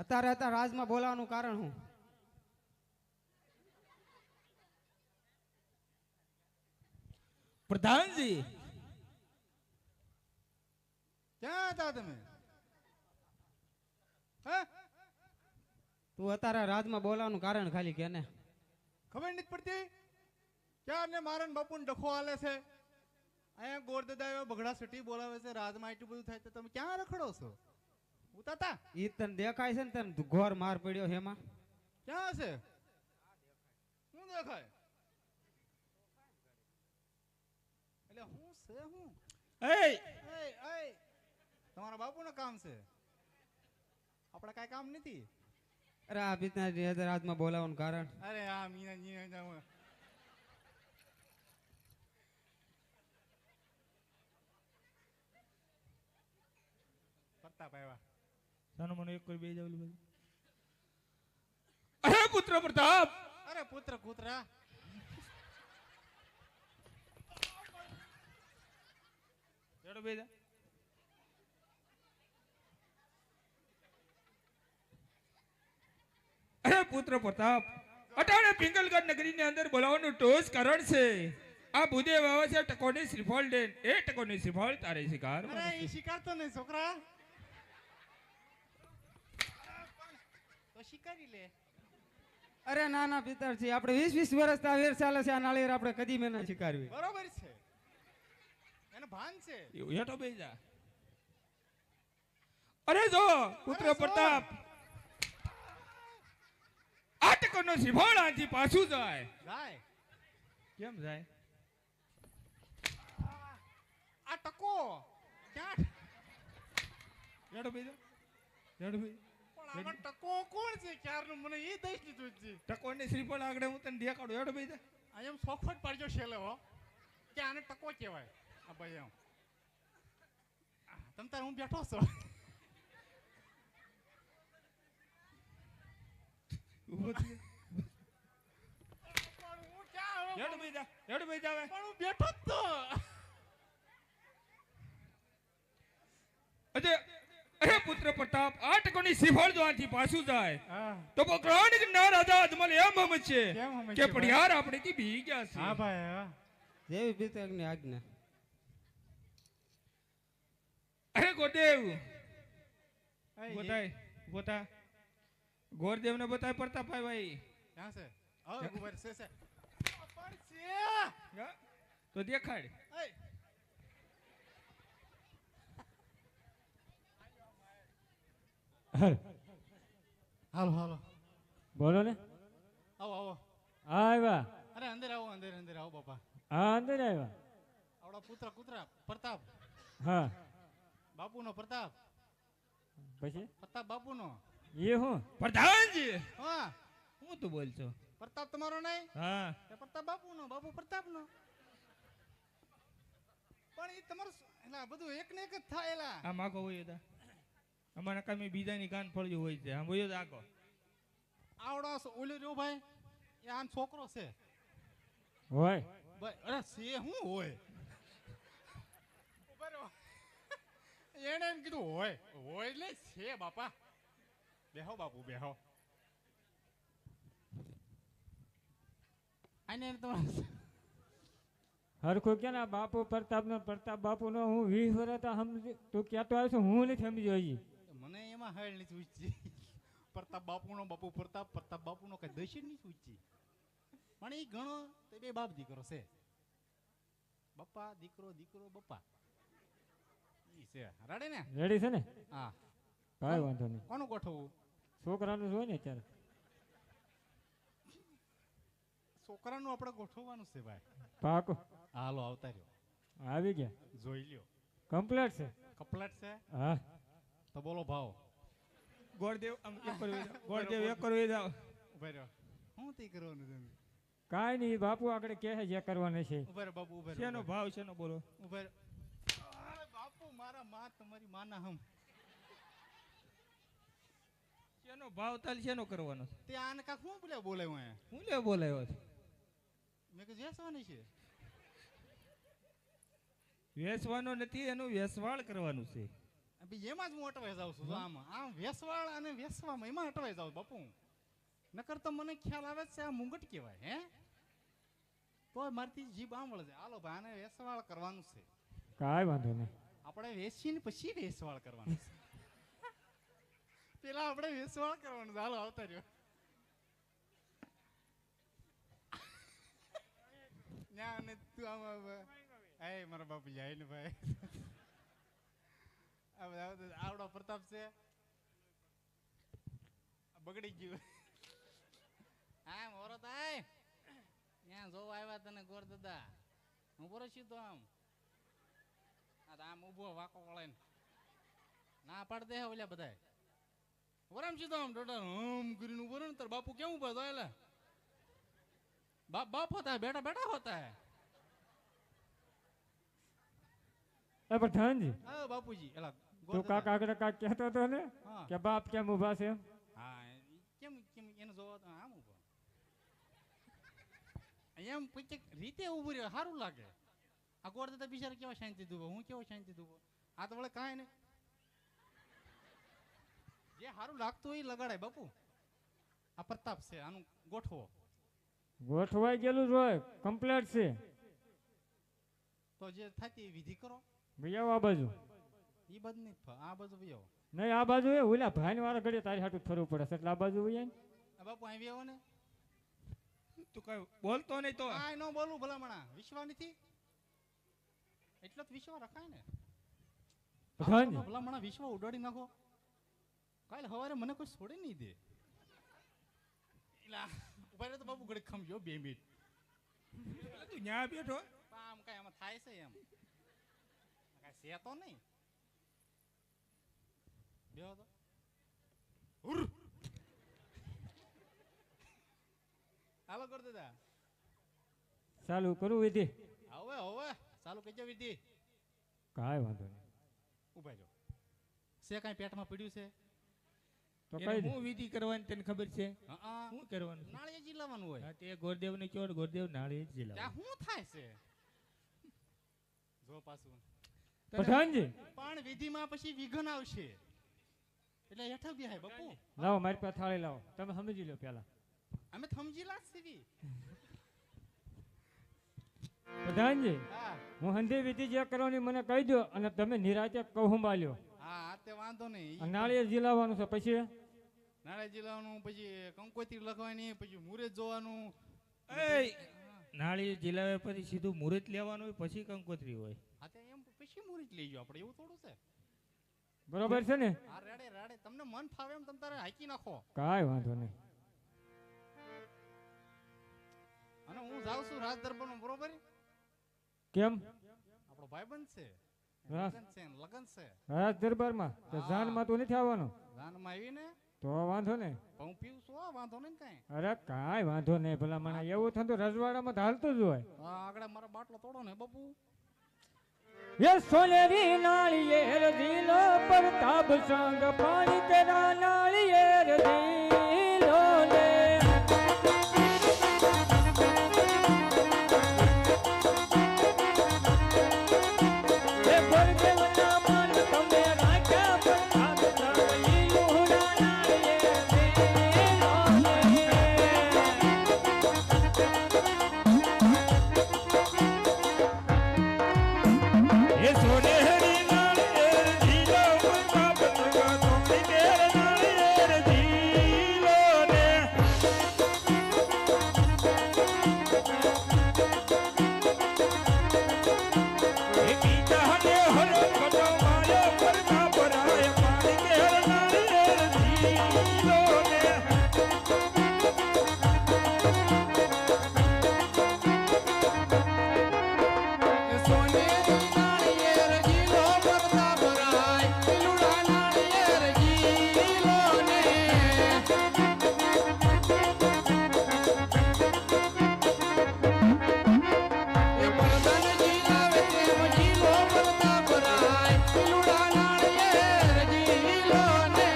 અત્યારે રાજમાં બોલાવવાનું કારણ શું? પ્રધાનજી ક્યાં હતા તમે? હે? તું અત્યારે રાજમાં બોલાવવાનું કારણ ખાલી કે ને? ખબર નથી પડતી ક્યાં ને મારા ને બાપુ ને ડખો હાલે છે. અહીંયા ગોરદાદા એવા બગડા સટી બોલાવે છે, રાજમાં એટલું બધું થાય તો તમે ક્યાં રખડો છો? ઉતાતા ઈ તને દેખાય છે ને તને ઘોર માર પડ્યો છે એમાં? ક્યાં છે? શું દેખાય? એટલે હું છે હું? એ એ તમારા બાપુનું કામ છે, આપણે કાંઈ કામ નથી. અરે આ પિતાજી રાજમાં બોલાવવાનું કારણ? અરે હા મીના પ્રતાપ આવ્યા. સાનો મને એક કોઈ બે જાવ બધું. અરે પુત્ર પ્રતાપ, અરે પુત્ર કૂતરા એડો બે જા. અરે પુત્ર પ્રતાપ, અટાણે પિંગલગઢ નગરીની અંદર બોલાવવાનું ટોસ કારણ છે. આ ભૂદેવ આવે છે ટકોની શ્રીફળ દેન, એ ટકોની શ્રીફળ તારે શિકાર. અરે એ શિકારતો નહીં છોકરા, તો શિકારી લે. અરે ના ના પિતાજી, આપણે 20-20 વર્ષ આ વેર ચાલે છે, આ નાળિયેર આપણે કદી મેં ના શીખવાડવી. બરોબર છે, એને ભાન છે. હેઠો બે જા. અરે જો પુત્ર પ્રતાપ, આ ટકોનો શ્રીફળ આજી પાછું જાય. જાય કેમ જાય? આ ટકો ક્યાં? હેઠો બે જા, હેઠો બે. પણ આમાં ટકો કોણ છે ક્યારનું? મને એ દઈ દીધું છે. ટકોની શ્રીફળ આગળ હું તને દેખાડું. હેઠો બે જા. આ એમ સોખવટ પાડજો છેલ્લે હો કે આને ટકો કહેવાય. આ ભાઈ એમ તમ તાર હું બેઠો છો. ઊભો થઈ જા. પણ હું ક્યાં હવે? હેઠો બે જા, હેઠો બે જા. પણ હું બેઠો જ તો. અરે પુત્ર પ્રતાપ, આ ટકોની શ્રીફળ જો આથી પાછું જાય હા તો પકડાણી ના રાજા અજમલ એમ સમજશે કેમ સમજશે કે પડિયાર આપણે થી બી ગયા છે. હા ભાઈ હા. જેવી પિતાજીની આજ્ઞા. અરે ગોદેવ એ બતાય, બતા ગોરદેવ ને બતાય પ્રતાપભાઈ ભાઈ. ક્યાં છે? હવે ઉભર છે છે. પણ છે. હા? તો દેખાડ. એ હાલો હાલો બોલો ને. આવો આવો. હા આવ્યા. અરે અંદર આવો, અંદર અંદર આવો બાપા. હા અંદર આવ્યા. આવડા પુત્ર કૂતરા પ્રતાપ, હા બાપુનો પ્રતાપ, પછી પ્રતાપ બાપુનો. એ હું પ્રધાનજી હા હું તું બોલছো? પ્રતાપ તમારો નહીં, હા એ પ્રતાપ બાપુનો, બાપુ પ્રતાપનો. પણ એ તમારું એલા બધું એક ને એક જ થાય એલા. આ માગો હોય તા અમારા કામે બીજાની કાન ફળ્યું હોય છે. આમ હોય આગો આવડો ઓલો જો ભાઈ એ આન છોકરો છે હોય. ભાઈ. અરે છે શું હોય? ઉભા રહો. એને એમ કીધું હોય હોય એટલે છે બાપા. બેહો બાપુ બેહો. આને તમારે હરખું કે ના બાપુ પ્રતાપ બાપુ નો હું 20 વર્ષ સમજી તું ક્યાં આવ્યો છું? હું નથી સમજ્યો હજી. મને એમાં હાલ નથી ઉચી. પ્રતાપ બાપુનો બાપુ પ્રતાપ, પ્રતાપ બાપુનો કઈ દશી નથી ઉચી. પણ એ ઘણો તે બે બાપ દીકરો છે. બપ્પા દીકરો દીકરો બપ્પા ઈ છે. રાડે ને? રેડી છે ને? હા. કાંઈ વાંધો નહીં. કોનું ગોઠવવું? છોકરાનું જ હોય ને અત્યારે. છોકરાનું આપણે ગોઠવવાનું છે ભાઈ. પાકો હાલો આવતા રહ્યો. આવી ગયા. જોઈ લ્યો. કમ્પ્લીટ છે. કપલેટ છે હા તો બોલો ભાવ. ગોરદેવ આમ એક કરવી જાઓ. ગોરદેવ એક કરવી જાઓ. ઉભા રહ્યો. શું તે કરવાનું તમે? કાંઈ નહીં, બાપુ આગળ કહે છે જે કરવાનું છે. ઉભા રહ્યો બાપુ ઉભા શેનો રહ્યો. ભાવ શેનો બોલો? ઉભા રહ્યો. અરે બાપુ મારા માં તમારી માના હમ. શેનો ભાવ તાલ શેનો કરવાનો? તે આને કાક શું બોલે બોલાવ્યો અહીંયા? હું લે બોલાયો છે? મેં કીધું જેસવાની છે. વેસવાનો નથી, એનું વેસવાળ કરવાનું છે. બી એમાં જ હું અટવાઈ જાઉં છું જો આમ વેસવાળ અને વેસવામાં એમાં અટવાઈ જાઉં બાપુ. નકર તો મને ખ્યાલ આવે છે આ મુંગટ કહેવાય હે, તો મારથી જીભ આમ વળે છે. હાલો ભાઈ આને વેસવાળ કરવાનું છે. કાંઈ વાંધો નહીં. આપણે વેચીને પછી વેસવાળ કરવાનું છે. પેલા આપણે વેસવાળ કરવાનું છે. હાલો આવતા રહ્યો. ના ને તું આમ એ મારા બાપુ જાય ને ભાઈ. આવડો પ્રતાપ છે બગડી ગયું. હા મોરો થાય ત્યાં જોવા આવ્યા તને ગોર દાદા. હું બોરો છું તો આમ આમ ઉભો વાકો વળાઈને ના પાડ દે ઓલ્યા બધાય. વરામ છું તો આમ ડોડા હમ કરીને ઉભો ને તાર બાપુ કેવું ઉભા જોયેલા बाप होता है बेटा बेटा होता है. એ પ્રધાનજી, હા બાપુજી એલા તું કાક આગળ કાક કહેતો હતો ને હા કે બાપ કેમ ઊભા છે? હા કેમ કેમ એને જોવા તો આમ ઉભો એમ પછી રીતે ઉભું રહ્યો સારું લાગે. આ ગોળ દાદા બિચારા કેવા શાંતિ દુબો, હું કેવો શાંતિ દુબો. આ તો વળે કાંઈ ને જે સારું લાગતું હોય એ લગાડાય બાપુ. આ પ્રતાપ છે આનું ગોઠવો. ગોઠવાઈ ગયેલું જ હોય, કમ્પ્લેટ છે. તો જે થતી વિધિ કરો. ભાઈ આવો આ બાજુ. એ બાજુ નહીં આ બાજુ ભાઈ આવો. નહીં આ બાજુ એ ઓલા ભાઈ વાળા ઘડીએ તારી હાટું ફરવું પડે છે એટલે આ બાજુ હોય ને. આ બાપુ આવી આવો ને. તું કઈ બોલતો નહીં તો આ નો બોલું ભલામણા વિશ્વા નથી એટલો જ વિશ્વા રખાય ને. પ્રધાનજી, ભલામણા વિશ્વ ઉડાડી નાખો. કાલે સવારે મને કોઈ છોડી નહીં દે. એલા ઉભા રહે તો બાપુ ઘડી ખમજો 2 મિનિટ. તું ન્યા બેઠો. આમ કઈ આમાં થાય છે એમ કઈ છે તો નહીં. બેહો તો હાલો કર દાદા. ચાલુ કરું વિધિ? હવે હવે ચાલુ કરજો વિધિ. કાંઈ વાંધો નહીં. ઉભા જો છે કાંઈ પેટમાં પડ્યું છે તો એને કઈ દે. હું વિધિ કરવાની તને ખબર છે? હા શું કરવાનું છે? નાળિયેર જીલાવાનું હોય. હા, તે ગોરદેવ ને કયો ગોરદેવ નાળી જ ત્યાં લાવ. શું થાય છે જો પાછું. પ્રધાનજી, પણ વિધિમાં પછી વિઘન આવશે એટલે હેઠળ બિહાય બાપુ. લાવો મારી પાસે થાળી લાવો, તમે સમજી લો પેલા. અમે સમજીલા જ છીએ. પ્રધાનજી, હા હું હંધી વિધિ જે કરવાની મને કહી દો અને તમે નિરાતે કહું બાલ્યો. હા તે વાંધો નહીં. આ નાળિયેર જીલાવાનું છે પછી નાળિયેર જીલાવાનું પછી કંકોત્રી લખવાની પછી મુહૂર્ત જોવાનું. એય, નાળી જીલાવે પછી સીધું મુહૂર્ત લેવાનું હોય પછી કંકોત્રી હોય. હા તે એમ પછી મુહૂર્ત લઈ આપણે એવું થોડું છે. બરોબર છે ને? હા રેડે રેડે તમને મન ફાવે એમ તમે તારે હાકી નાખો. કાંઈ વાંધો નહીં. અને હું જાઉં છું રાજ દરબારનો બરોબર. કેમ? આપણો ભાઈબંધ છે હા. લગન છે ને લગન છે. રાજ દરબારમાં તો હા. જાનમાં તું નથી આવવાનો? જાનમાં આવીને તો વાંધો નહીં. પણ હું પીવું છું વાંધો નહીં કાંઈ. અરે કાંઈ વાંધો નહીં. ભલા મને એવું થતું રજવાડામાં તો હાલતું જ હોય. હા આગળ મારો બાટલો તોડો ને બાપુ. ये सोनेरी नालियेर दिलो पर ताब संग पानी तेरा नालियेर दिलो ले ये भर के वना मन तमे राख्या पर ताब संग लीलोड़ा नालियेर दिलो ले એ સોનેરી નાળિયેર જીલો પ્રતાપ સંગા તોડી તેર નાળિયેર જીલો ને. એ ગીતાને હરો કટો માર્યો પ્રતાપ રાય પાણી કેર નાળિયેર જીલો ને. સોનેરી નાળિયેર જીલો પ્રતાપ રાય પીલુડા નાળિયેર જીલો ને. એ બળદન જીલાવે તેમ જીલો પ્રતાપ રાય પીલુડા નાળિયેર જીલો ને.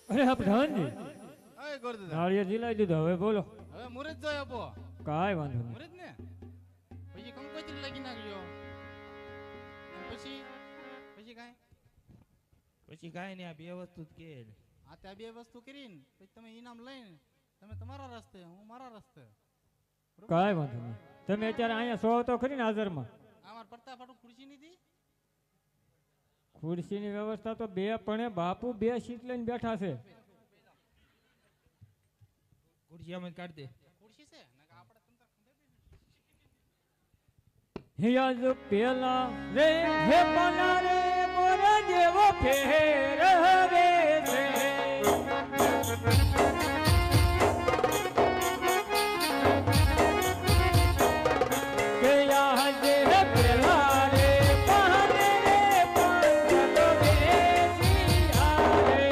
અરે આ પ્રધાનજી, અય ગોરદાદા નાળિયેર જીલાઈ દીધો, હવે બોલો. હવે મુરત જોયો આપો. કાંઈ વાંધો નહીં. મુરત ને નાખજો. અને પછી પછી કાંઈ પછી કાંઈ નહીં, આ બે વસ્તુ જ કે. આ ત્યાં બે વસ્તુ કરીને પછી તમે ઇનામ લઈને તમે તમારા રસ્તે, હું મારા રસ્તે. કાંઈ વાંધો નહીં. તમે અત્યારે અહીંયા સો તો ખરી ને હાજરમાં? અમાર પડતા ફાટું ખુરશી નથી. ખુરશીની વ્યવસ્થા તો બે પણ બાપુ બે સીટ લઈને બેઠા છે. ખુરશી અમે કાઢ દે. ખુરશી છે ને આપણે તંતર હિયાજ પેલા રે હે પના રે મોરા જેવો ફેર હવે છે. કે યાજ હે પેલા રે પહાને રે પાંચ તો બેસિયા રે.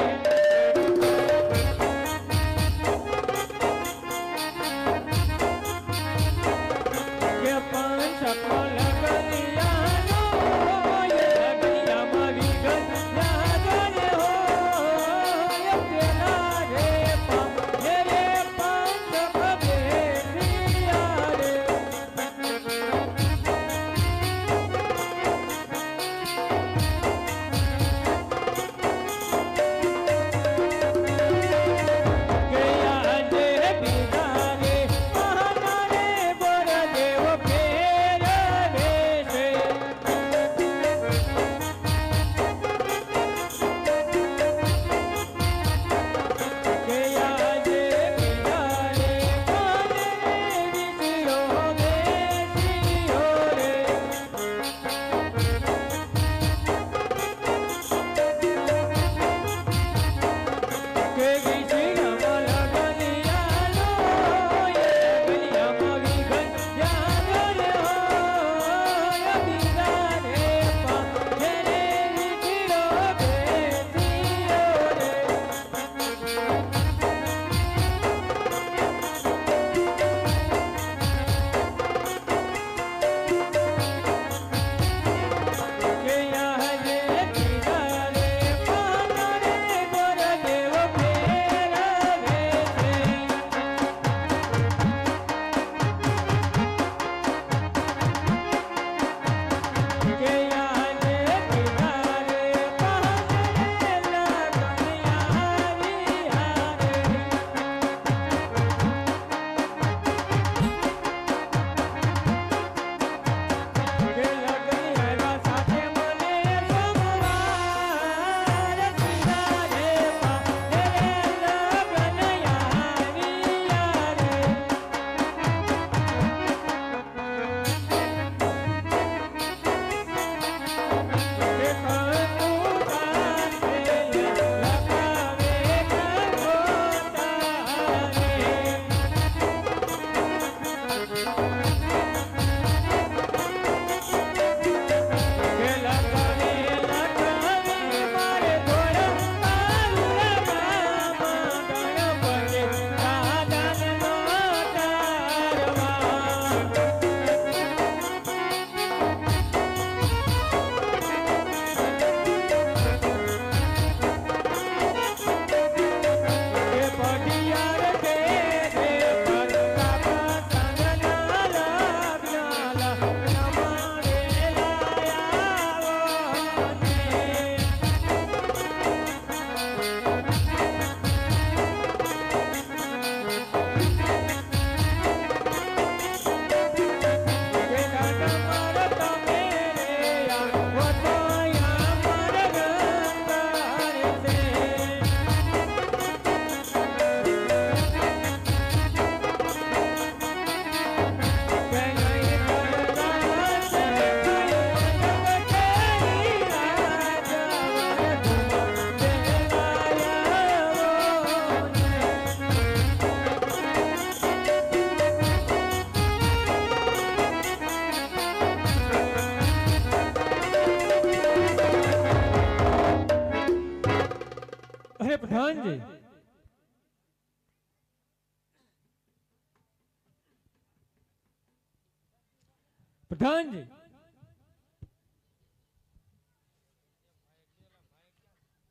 કે પાંચ સકલ ગલિયાનો એ ગલિયામાં વિગત યાદ રે હો એ પેલા રે પાંચ રે પાંચ તો બેસિયા રે. કે યાદ હે બીજા રે પહાના રે બોરા જેવો ફેર વેશે. કે યાદ હે બીજા રે પાને રે વિસિયો બેસિયો રે. કે વિસિયામાં ગલિયાનો એ ગલિયામાં વિગત યાદ રે હો એ બીજા રે પાંચ રે વિસિયો બેસિયો રે. કે યાદ હે બીજા રે પાના રે બોરા જેવો ફેર વેશે. કે યાદ હે બીજા રે પહાને રે લાગણિયા વિહારે. કે લગનિયા સાથે મને સોમવાર પીડા રે પાને રે લગનિયા વિહારે. કે કંકુતા રે લગાવે કંકોતા રે. કે લગાવે લગાવે મારે ઘોડા મારું ગામમાં ગણપતિ દાદાનો તારવા. કે પઢિયાર કે રે પરતાપ સંગના લગ્ન લગ્નમાં વેલાયાવો ને. કે કાકા માર તમે રે આવો તો યાર ગંગાર છે. કે નહીં કરતા છે જગતની રાજા વેલાયાવો ને. અરે પ્રધાનજી, પ્રધાનજી,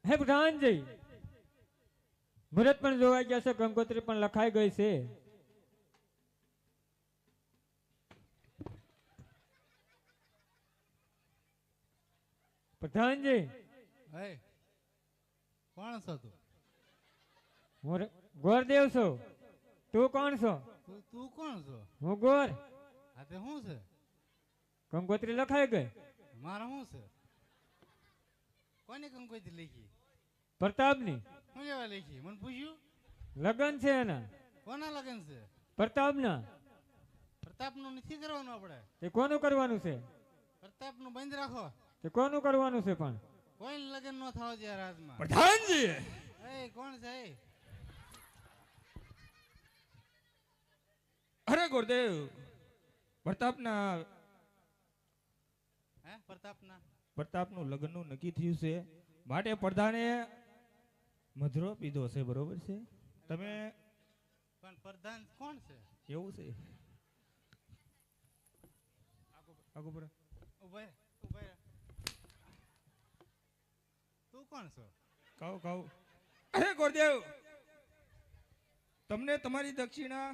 હે પ્રધાનજી, મુહૂર્ત પણ જોવાઈ ગયા છે, કંકોત્રી પણ લખાઈ ગઈ છે. પ્રધાનજી હે કોણ છો તું હું ગોરદેવ છું. તું કોણ છો? તું કોણ છો? હું ગોર. આ તે શું છે? કંકોત્રી લખાઈ ગઈ. મારા શું છે? કોની કંકોત્રી લખી? પ્રતાપની શું લેવા લખી? મને પૂછ્યું? લગન છે એના. કોના લગન છે? પ્રતાપના. પ્રતાપનું નથી કરવાનું આપણે. તે કોનું કરવાનું છે? પ્રતાપનું બંધ રાખો. તે કોનું કરવાનું છે પણ? કોઈ લગન ન થાવ છે રાજમાં. પ્રધાનજી એ કોણ છે? અરે ગુરુદેવ પ્રતાપના હે પ્રતાપના પ્રતાપનું લગ્નનું નક્કી થયું છે માટે પ્રધાને મધરો પીધો છે બરોબર છે તમે પણ પ્રધાન કોણ છે? એવું છે આગો પર ઉભા ઉભા તું કોણ છો? કહો કહો અરે ગુરુદેવ તમને તમારી દક્ષિણા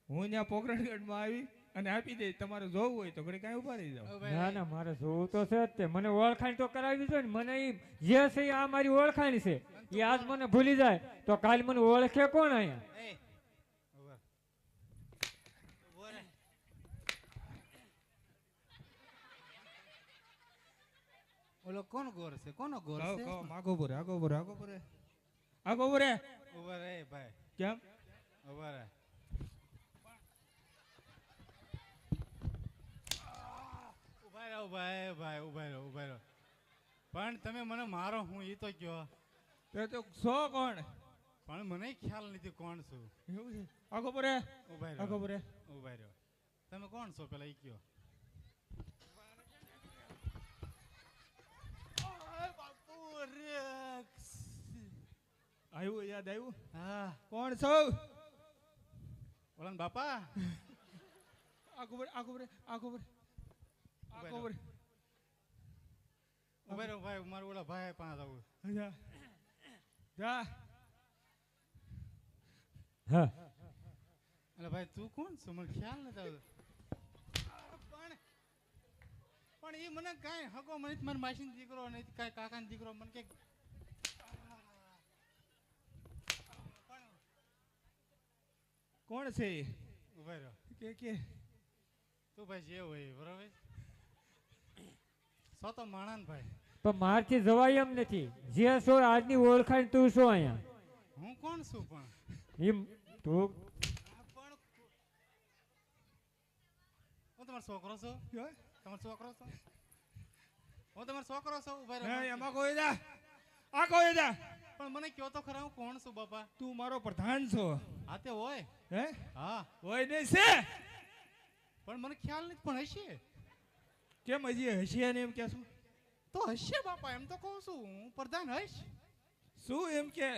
હું ત્યાં પોખરણગઢમાં આવી અને આપી દઈ. તમારે જોવું હોય તો ઘડી કાંઈ ઉભા રહી જાઓ. ના ના મારે જોવું તો છે જ તે. મને ઓળખાણ તો કરાવી જોઈએ ને. મને ઈ જે છે ઈ આ મારી ઓળખાણ છે. એ આજ મને ભૂલી જાય તો કાલ મને ઓળખે કોણ અહીંયા? એ ઉભા ઉભો રે. ઓલો કોણ ગોર છે? કોનો ગોર કહો છે? કહો આગો બોરે આગો બોરે આગો બોરે આગો બોરે ઉભા રે ભાઈ કેમ ઉભા રે. ઉભા રહો ભાઈ ભાઈ ઉભા રહો ઉભા રહો. પણ તમે મને મારો હું ઈ તો કયો. તે તો સો કોણ પણ મને ખ્યાલ નથી કોણ છું. એવું છે આગો બોરે ઉભા આગો રહો બોરે ઉભા રહો. તમે કોણ છો પેલા ઈ કયો. બાપુ રેક્સ. આવ્યું યાદ આવ્યું હા કોણ છો ઓલા બાપા આગો બોરે આગો બોરે આગો બોરે આગો બોરે ઉભા રહો ભાઈ મારું ઓલા ભાઈ પાંચ આવું. જા જા હા એટલે ભાઈ તું કોણ છો? મને ખ્યાલ નથી આવતો. પણ એ મને કાંઈ હકો મને મારા માસીનો દીકરો નહીં કાંઈ કાકાનો દીકરો મને કે કોણ છે ઉભા રહ્યો. કે તું ભાઈ જે હોય એ, બરાબર સો તો માણા ને ભાઈ. પણ મારથી જવાય એમ નથી. જે છો આજની ઓળખાણ તું છો અહીંયા. હું કોણ છું પણ? એમ તું પણ હું તમારો છોકરો છું? તમારો છોકરો છો? હું તમારો છોકરો છું? ઉભા રહ્યો. એમાં કોઈ જા આ કોઈ જા પણ મને કયો તો ખરા હું કોણ છું બાપા? તું મારો પ્રધાન છો હા તે હોય. હે હા હોય નહીં છે પણ મને ખ્યાલ નથી. પણ હશે કેમ હજી હસી ને એમ કે શું તો હશે બાપા. એમ તો કહું છું હું પ્રધાન હશ. શું એમ કે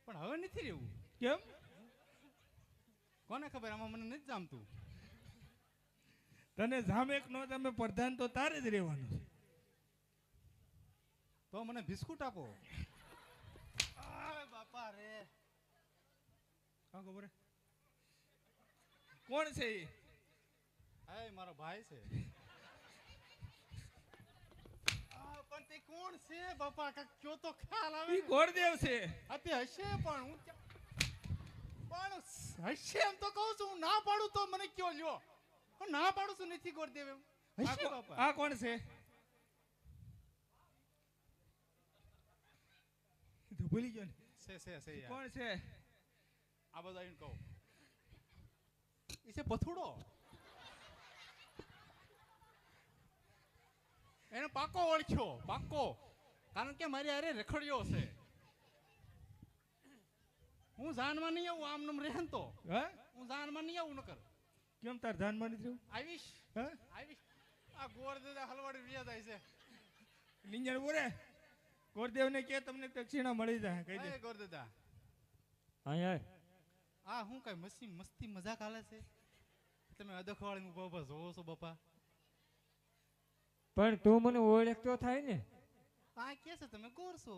પણ હવે નથી રહેવું. કેમ કોને ખબર? આમાં મને નથી જામતું. તને જામેક નો તમે પ્રધાન તો તારે જ રહેવાનું છે. તો મને બિસ્કુટ આપો. બાપા રે હા ખબર કોણ છે ઈ? હા મારો ભાઈ છે. પણ તે કોણ છે બાપા? કાંઈક કયો તો ખ્યાલ આવે ઈ ને. ગોરદેવ છે હા તે હશે પણ હું પણ હશે એમ તો કહું છું. હું ના પાડું તો મને કયો લ્યો. હું ના પાડું છું નથી ગોરદેવ એમ. હશે બાપા. આ કોણ છે તો ભૂલી ગયો ને છે યાર. કોણ છે આ બધા આવીને કહો. ઈ છે પથુડો. એને પાકો ઓળખ્યો પાકો. કારણ કે મારી હારે રખડ્યો છે. હું જાનમાં નહીં આવું આમ નમ રહે તો. હે હું જાનમાં નહીં આવું નકર. કેમ તાર ધ્યાનમાં નથી રહ્યું આવીશ હે આવીશ. આ ગોળ દાદા હલવાડી રહ્યા જાય છે. નિંજણ બોરે ગોરદેવ ને કે તમને દક્ષિણા મળી જાય કહી દે એ ગોળ દાદા અહીંયા આ હું કઈ મસ્તી મજાક હાલે છે? તમે અદખવાળીને ઉભા ઉભા જોવો છો બાપા? પણ તું મને ઓળખતો થાય ને. આ કે છે તમે ગોર છો?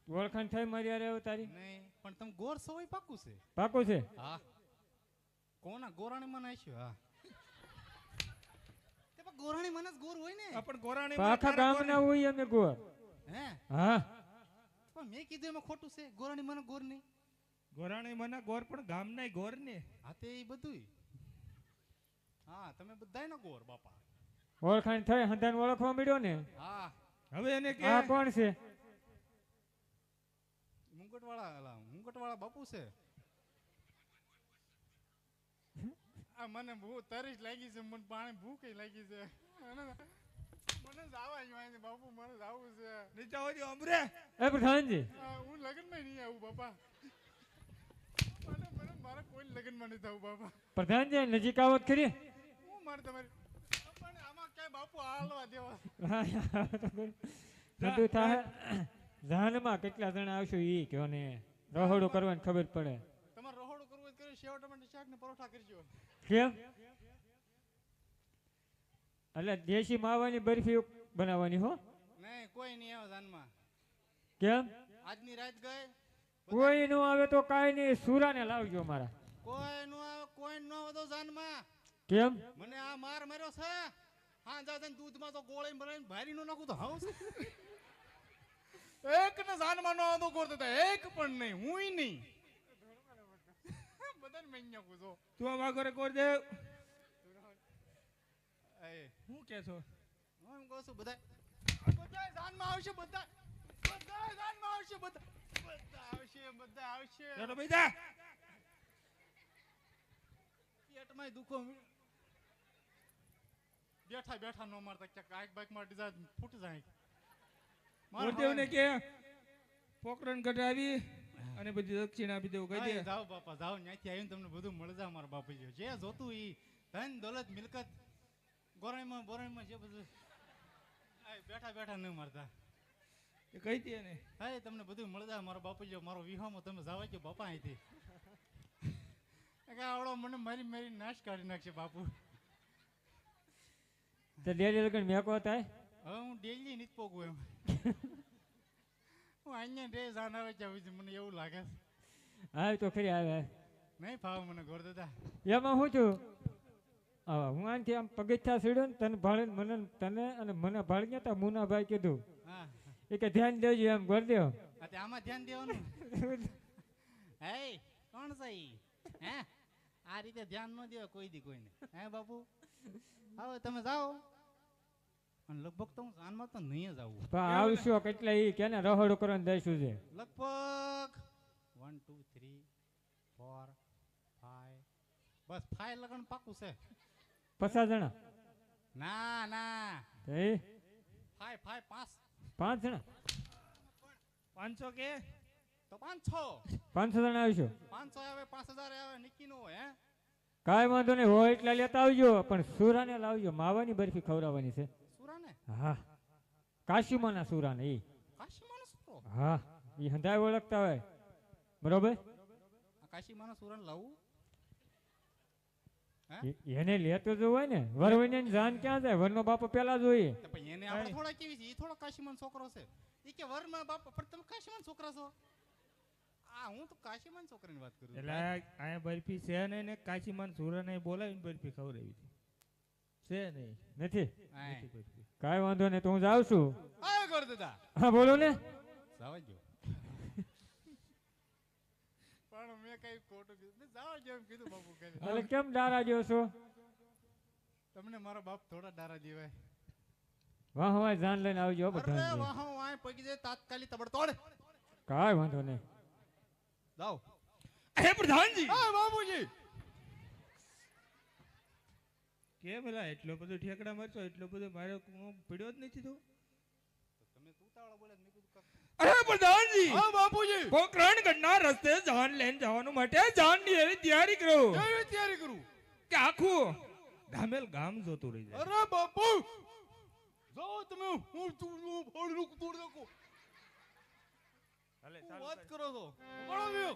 ઓળખાણ થાય મારી હારે હવે તારી. નહીં પણ તમે ગોર છો એ પાકું છે. પાકું છે. હા કોના ગોરાણી માં નાખ્યો? હા તે પણ ગોરાણી મને જ ગોર હોય ને પણ ગોરાણી પણ આખા ગામના હોય અમે ગોર. હે હા પણ મેં કીધું એમાં ખોટું છે ગોરાણી મને ગોર નહીં ગોરાણી મને ગોર પણ ગામના ગોર ને. હા તે ઈ બધુંય હા તમે બધાય ના ગોર બાપા ઓળખાણ થઈ હંધાને ઓળખવા મળ્યો ને. હા હવે એને કે આ કોણ છે? મુંગટવાળા બાપુ છે આ મને તરસ લાગી છે મને પાણી ભૂખ લાગી છે મને જાવા અહીંયા બાપુ મને જાવું છે નીચે આવજો અમરે. એ પ્રધાનજી હું લગ્નમાં નહીં આવું બાપા મને મારા કોઈ લગ્નમાં નહીં થવું બાપા પ્રધાનજી નજીક આવત ખરી. હું મારે તમારી પણ આમાં ક્યાંય બાપુ હાલવા દેવા બધું થાય. જાનમાં કેટલા જણા આવશો ઈ કયો ને રહોડું કરવાની ખબર પડે. તમારે રહોડું કરવું હોય તો સેવ ટમાટર શાક ને પરોઠા કરજો કેમ? એટલે દેશી માવાની બરફી બનાવવાની હો. નહીં કોઈ નહીં આવે જાનમાં કેમ? આજની રાત ગઈ કોઈ નો આવે તો કાઈ નહીં, સુરાને લાવજો મારા. કોઈ નો આવે કોઈ નો આવે તો જાનમાં કેમ? મને આ માર માર્યો છે હા જા દૂધમાં તો ગોળી બનાવીને ભારી નો નાખું તો હાઉસ એક ને જાનમાં નો આવતો કરતો એક પણ નહીં હુંય નહીં બધાને મૈયા પૂછો તું આ વાગોરે કોર દે. એ હું કે છો? હું એમ કહું છું બધા જાનમાં આવશે બધા જાનમાં આવશે બધા આવશે ચાલો ભાઈ જા. પેટમાં દુખો બેઠા બેઠા નો મારતા ક્યાંક આઈક બાઈક માં ડીઝા ફૂટ જાય ગુરુદેવને કે પોકરણ કઢાવી અને બધી દક્ષિણ આપી દેવું કહી દે. જાઓ બાપા જાઓ ત્યાંથી આવીને તમને બધું મળી જાય મારા બાપુજી જે જોતું ઈ ધન દોલત મિલકત બોરાઈમાં જે બધું બેઠા બેઠા ન મારતા એ કહી દે ને. હા તમને બધું મળી જાય મારા બાપુજી મારો વિહામાં તમે જાવા છો બાપા અહીંથી આવડો મને મારી નાશ કાઢી નાખશે બાપુ તો ડેરી લગન મેકો થાય. હવે હું ડેલી નથી પોગું એમ હું અહીંયા ડે જાન આવે જાઉં છું મને એવું લાગે આવે તો ખરી આવે. નહીં ફાવે મને ગોર દાદા એમાં શું થયું? હા હું આનથી આમ પગથિયા સીડ્યો ને તને ભાળે મને તને અને મને ભાળી ગયા તા મુનાભાઈ કીધું હા એ કે ધ્યાન દેજો એમ કરી દો. આમાં ધ્યાન દેવાનું હે કોણ છે ઈ? હે આ રીતે ધ્યાન ન દેવા કોઈ દી કોઈને હે બાપુ હવે તમે જાઓ અને લગભગ તો હું જાનમાં તો નહીં જ આવું પણ આવશો કેટલા ઈ કેને રહોડું કરવાનું દઈશું છે. લગભગ 1 2 3 4 5 બસ 5 લગન પાકું છે 50 જણા ના ના એ 5 5 5 જણા 500 કે તો 500 500 જણા આવશો. 500 આવે 5000 આવે નિકી નો હોય હે કાંઈ વાંધો નહીં હોય એટલા લેતા આવજો પણ સુરાને લાવજો. માવાની બરફી ખવડાવવાની છે. સુરાને હા કાશીમાના સુરાને ઈ. કાશીમાનો સુરો હા ઈ હંધાય ઓળખતા હોય બરોબર. આ કાશીમાનો સુરાને લાવું એને લેતો જ હોય ને વરવઈને જાન ક્યાં જાય? વરનો બાપો પેલા જોઈએ. તો પછી એને આપણે થોડા કેવી છે ઈ થોડો કાશીમાન છોકરો છે ઈ કે વરમાં બાપ પણ તમે કાશીમાન છોકરા છો આ હું તો કાશીમાન છોકરાની વાત કરું એટલે અહીંયા બરફી છે નહીં ને કાશીમાન સુરાને બોલાવીને બરફી ખવડાવી હતી. છે નહીં નથી નથી બરફી. કાંઈ વાંધો નહીં તો હું જાઉં છું. આ કર દાદા હા બોલો ને. જાવા જો પણ મેં કઈ ખોટું કીધું મેં જાવા જો એમ કીધું બાપુ કઈ એટલે કેમ ડારા જો છો? તમને મારા બાપ થોડા ડારા દેવાય વાહ વાહ જાન લઈને આવજો બધા. અરે વાહ વાહ પગી જાય તાત્કાલિક તબડતોડ કાંઈ વાંધો નહીં. જાઓ હે પ્રધાનજી હા બાપુજી કેમ એલા એટલો બધો ઠેકડા મારશો? એટલો બધો મારો પીડ્યો જ નથી તું. તમે તુતાવાળા બોલે મેં કીધું અરે પ્રધાનજી હા બાપુજી પોકરણ ગઢના રસ્તે જાન લઈને જવાનું માટે જાનની એવી તૈયારી કરો કેવી તૈયારી કરું કે આખું ધામેલ ગામ જોતું રહી જાય. અરે બાપુ જાઓ તમે હું તું ફોડનું તોડ નાખું વાત કરો છો બળો